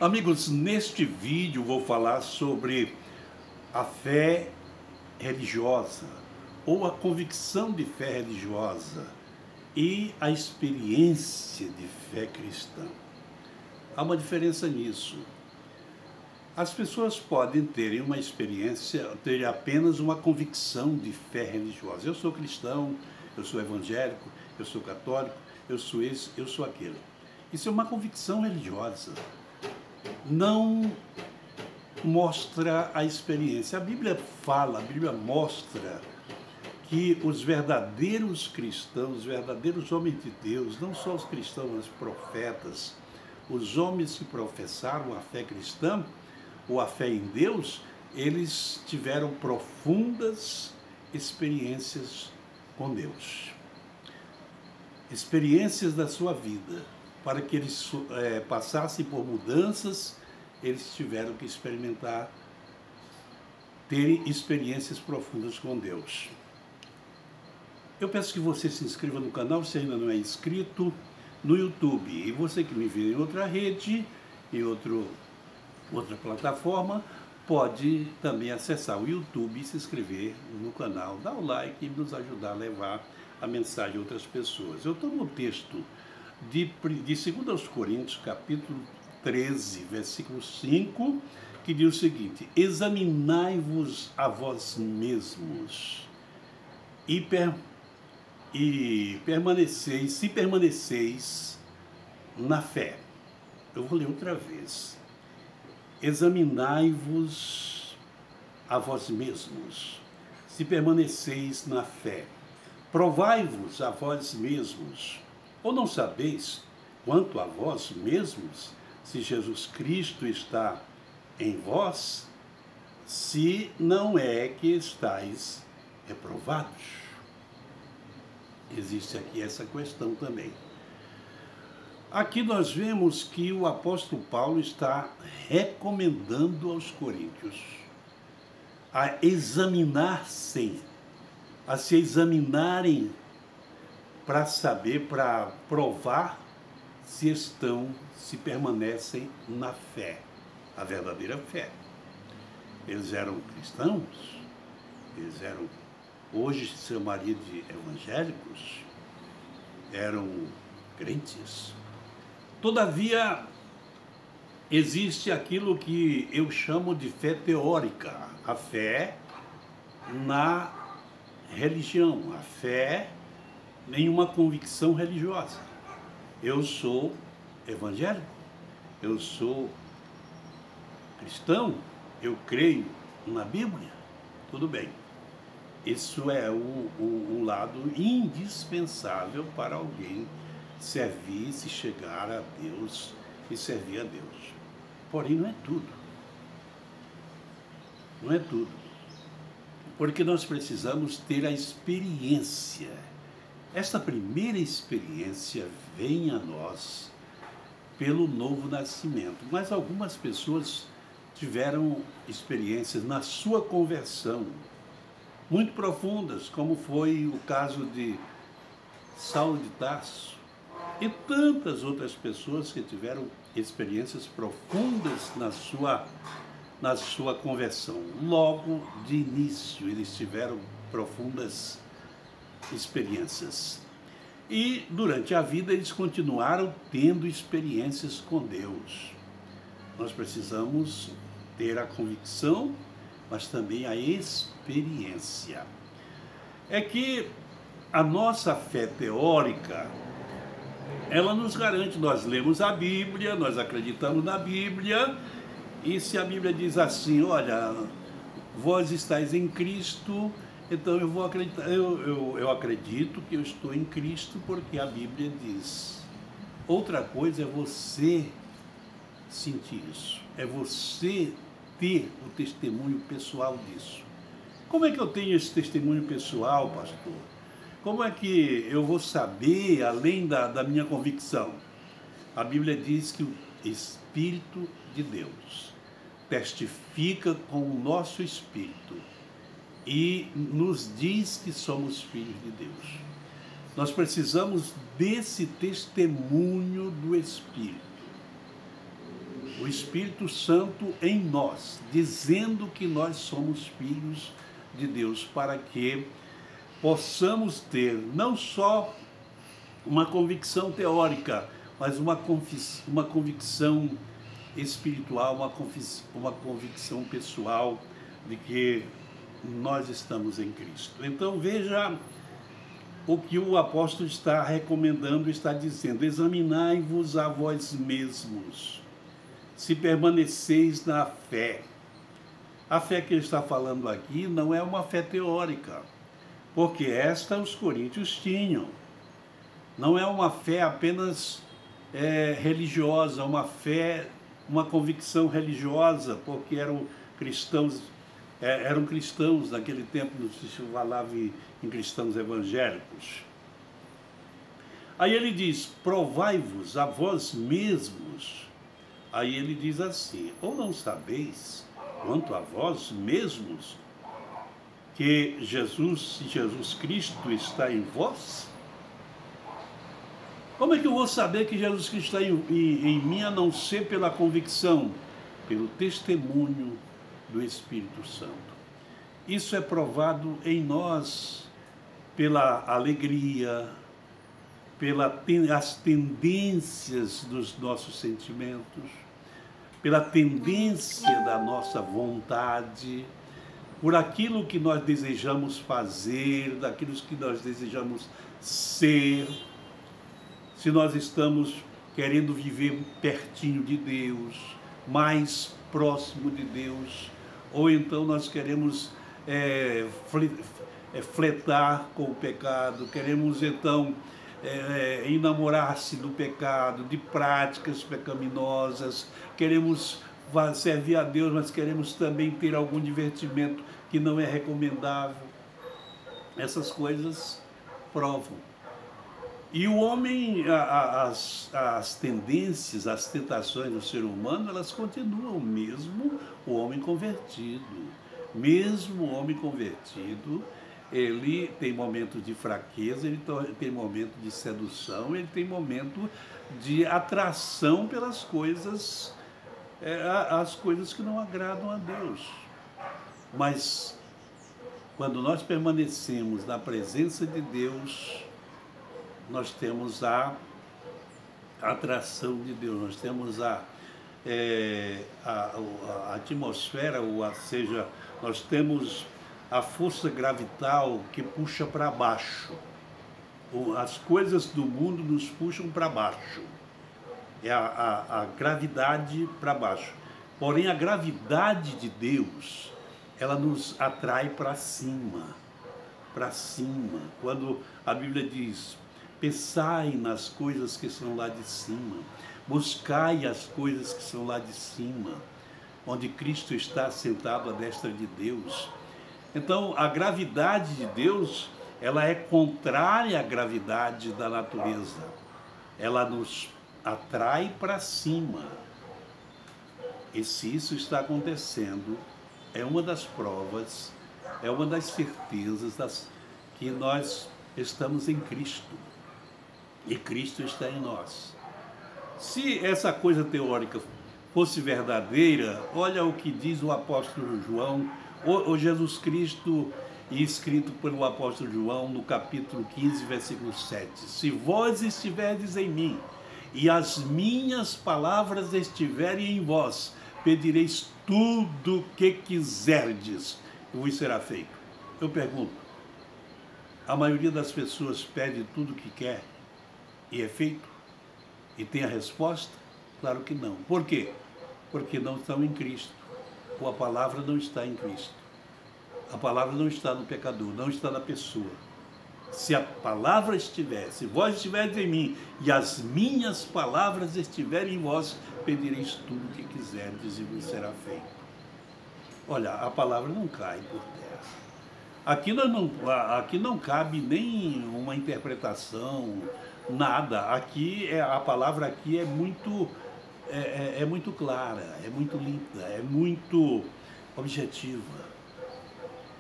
Amigos, neste vídeo vou falar sobre a fé religiosa ou a convicção de fé religiosa e a experiência de fé cristã. Há uma diferença nisso. As pessoas podem ter uma experiência, ter apenas uma convicção de fé religiosa. Eu sou cristão, eu sou evangélico, eu sou católico, eu sou esse, eu sou aquele. Isso é uma convicção religiosa. Não mostra a experiência. A Bíblia fala, a Bíblia mostra que os verdadeiros cristãos, os verdadeiros homens de Deus, não só os cristãos, mas os profetas, os homens que professaram a fé cristã, ou a fé em Deus, eles tiveram profundas experiências com Deus. Experiências da sua vida. Para que eles passassem por mudanças, eles tiveram que experimentar, terem experiências profundas com Deus. Eu peço que você se inscreva no canal, se ainda não é inscrito, no YouTube. E você que me vê em outra rede, em outra plataforma, pode também acessar o YouTube e se inscrever no canal, dar o like e nos ajudar a levar a mensagem a outras pessoas. Eu estou no texto de 2 Coríntios, capítulo 13, versículo 5, que diz o seguinte: examinai-vos a vós mesmos e permaneceis, se permaneceis na fé. Eu vou ler outra vez. Examinai-vos a vós mesmos, se permaneceis na fé. Provai-vos a vós mesmos. Ou não sabeis, quanto a vós mesmos, se Jesus Cristo está em vós, se não é que estáis reprovados? Existe aqui essa questão também. Aqui nós vemos que o apóstolo Paulo está recomendando aos coríntios a examinar-se, a se examinarem para saber, para provar se permanecem na fé, a verdadeira fé. Eles eram cristãos, hoje se chamaria de evangélicos, eram crentes. Todavia, existe aquilo que eu chamo de fé teórica, a fé na religião, a fé em uma convicção religiosa. Eu sou evangélico, eu sou cristão, eu creio na Bíblia, tudo bem. Isso é um lado indispensável para alguém servir, se chegar a Deus e servir a Deus. Porém, não é tudo. Não é tudo. Porque nós precisamos ter a experiência. Esta primeira experiência vem a nós pelo novo nascimento. Mas algumas pessoas tiveram experiências na sua conversão muito profundas, como foi o caso de Saulo de Tarso e tantas outras pessoas que tiveram experiências profundas na sua conversão. Logo de início, eles tiveram profundas experiências. E durante a vida eles continuaram tendo experiências com Deus. Nós precisamos ter a convicção, mas também a experiência. É que a nossa fé teórica, ela nos garante, nós lemos a Bíblia, nós acreditamos na Bíblia, e se a Bíblia diz assim, olha, vós estáis em Cristo, então eu vou acreditar, eu acredito que eu estou em Cristo porque a Bíblia diz. Outra coisa é você sentir isso, é você ter o testemunho pessoal disso. Como é que eu tenho esse testemunho pessoal, pastor? Como é que eu vou saber, além da minha convicção? A Bíblia diz que o Espírito de Deus testifica com o nosso espírito e nos diz que somos filhos de Deus. Nós precisamos desse testemunho do Espírito. o Espírito Santo em nós, dizendo que nós somos filhos de Deus, para que possamos ter não só uma convicção teórica, mas uma convicção espiritual, uma convicção pessoal de que nós estamos em Cristo. Então veja o que o apóstolo está recomendando, está dizendo: examinai-vos a vós mesmos, se permaneceis na fé. A fé que ele está falando aqui não é uma fé teórica, porque esta os coríntios tinham. Não é uma fé apenas religiosa, uma fé, uma convicção religiosa, porque eram cristãos naquele tempo, não se falava em cristãos evangélicos. Aí ele diz: provai-vos a vós mesmos. Aí ele diz assim: ou não sabeis, quanto a vós mesmos, que Jesus Cristo está em vós? Como é que eu vou saber que Jesus Cristo está em mim, a não ser pela convicção, pelo testemunho do Espírito Santo? Isso é provado em nós pela alegria, pelas tendências dos nossos sentimentos, pela tendência da nossa vontade, por aquilo que nós desejamos fazer, daquilo que nós desejamos ser. Se nós estamos querendo viver pertinho de Deus, mais próximo de Deus, ou então nós queremos flertar com o pecado, queremos então enamorar-se do pecado, de práticas pecaminosas, queremos servir a Deus, mas queremos também ter algum divertimento que não é recomendável. Essas coisas provam. E o homem, as tendências, as tentações do ser humano, elas continuam, mesmo o homem convertido. Mesmo o homem convertido, ele tem momentos de fraqueza, ele tem momentos de sedução, ele tem momento de atração pelas coisas, as coisas que não agradam a Deus. Mas, quando nós permanecemos na presença de Deus, nós temos a atração de Deus, nós temos a atmosfera, ou seja, nós temos a força gravital que puxa para baixo. As coisas do mundo nos puxam para baixo. É a gravidade para baixo. Porém, a gravidade de Deus, ela nos atrai para cima. Para cima. Quando a Bíblia diz: pensai nas coisas que são lá de cima, buscai as coisas que são lá de cima, onde Cristo está sentado à destra de Deus. Então, a gravidade de Deus, ela é contrária à gravidade da natureza. Ela nos atrai para cima. E se isso está acontecendo, é uma das provas, é uma das certezas que nós estamos em Cristo. E Cristo está em nós. Se essa coisa teórica fosse verdadeira, olha o que diz o apóstolo João, ou Jesus Cristo, escrito pelo apóstolo João no capítulo 15, versículo 7. Se vós estiverdes em mim, e as minhas palavras estiverem em vós, pedireis tudo o que quiserdes, e vos será feito. Eu pergunto, a maioria das pessoas pede tudo o que quer e é feito? E tem a resposta? Claro que não. Por quê? Porque não estão em Cristo. Ou a palavra não está em Cristo. A palavra não está no pecador, não está na pessoa. Se a palavra estiver, se vós estiveres em mim e as minhas palavras estiverem em vós, pedireis tudo o que quiserdes e vos será feito. Olha, a palavra não cai por terra. Aqui não cabe nem uma interpretação, nada. Aqui a palavra aqui é muito clara, é muito limpa, é muito objetiva.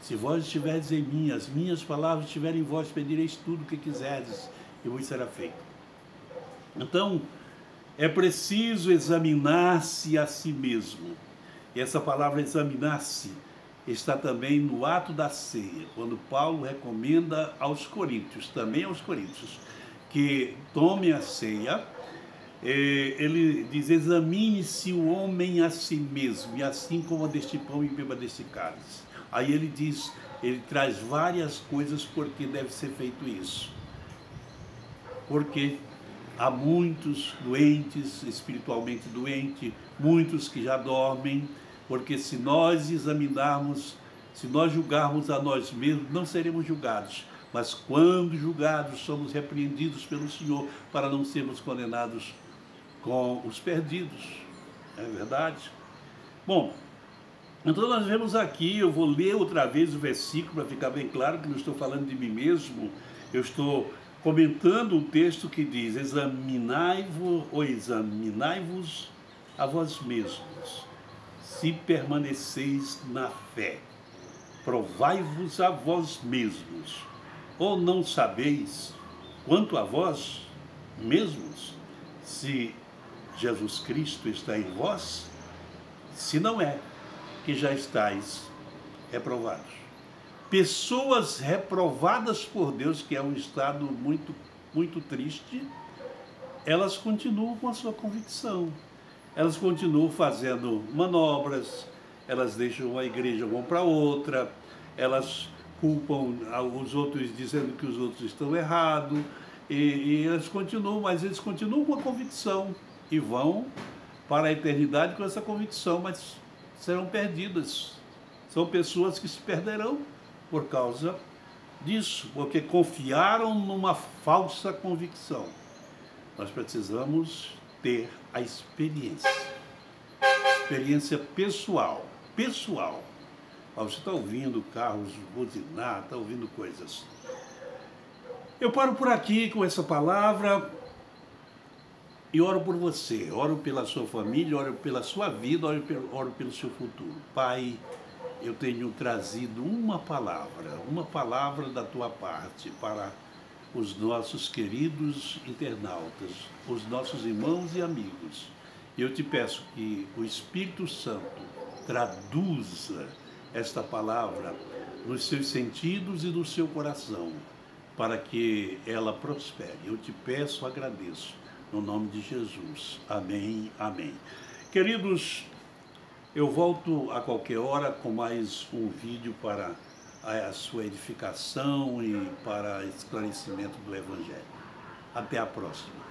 Se vós estiverdes em mim, as minhas palavras estiverem em vós, pedireis tudo o que quiserdes e vos será feito. Então, É preciso examinar-se a si mesmo. E essa palavra examinar-se está também no ato da ceia, quando Paulo recomenda aos coríntios, também aos coríntios, que tomem a ceia. Ele diz: examine-se o homem a si mesmo, e assim coma deste pão e beba deste cálice. Aí ele diz, ele traz várias coisas porque deve ser feito isso. Porque há muitos doentes, espiritualmente doentes, muitos que já dormem, porque se nós examinarmos, se nós julgarmos a nós mesmos, não seremos julgados. Mas quando julgados, somos repreendidos pelo Senhor para não sermos condenados com os perdidos. É verdade? Bom, então nós vemos aqui, eu vou ler outra vez o versículo para ficar bem claro que não estou falando de mim mesmo, eu estou comentando um texto que diz: examinai-vos a vós mesmos, se permaneceis na fé. Provai-vos a vós mesmos, ou não sabeis quanto a vós mesmos, se Jesus Cristo está em vós? Se não é, que já estáis reprovados. Pessoas reprovadas por Deus, que é um estado muito, muito triste, elas continuam com a sua convicção. Elas continuam fazendo manobras, elas deixam a igreja, vão para outra, elas culpam os outros dizendo que os outros estão errados, e elas continuam, mas eles continuam com a convicção e vão para a eternidade com essa convicção, mas serão perdidas. São pessoas que se perderão por causa disso, porque confiaram numa falsa convicção. Nós precisamos ter a experiência pessoal. Você está ouvindo carros buzinar, está ouvindo coisas. Eu paro por aqui com essa palavra e oro por você, oro pela sua família, oro pela sua vida, oro pelo seu futuro. Pai, eu tenho trazido uma palavra da tua parte para os nossos queridos internautas, os nossos irmãos e amigos. Eu te peço que o Espírito Santo traduza esta palavra nos seus sentidos e no seu coração, para que ela prospere. Eu te peço, agradeço, no nome de Jesus. Amém, amém. Queridos, eu volto a qualquer hora com mais um vídeo para a sua edificação e para esclarecimento do Evangelho. Até a próxima.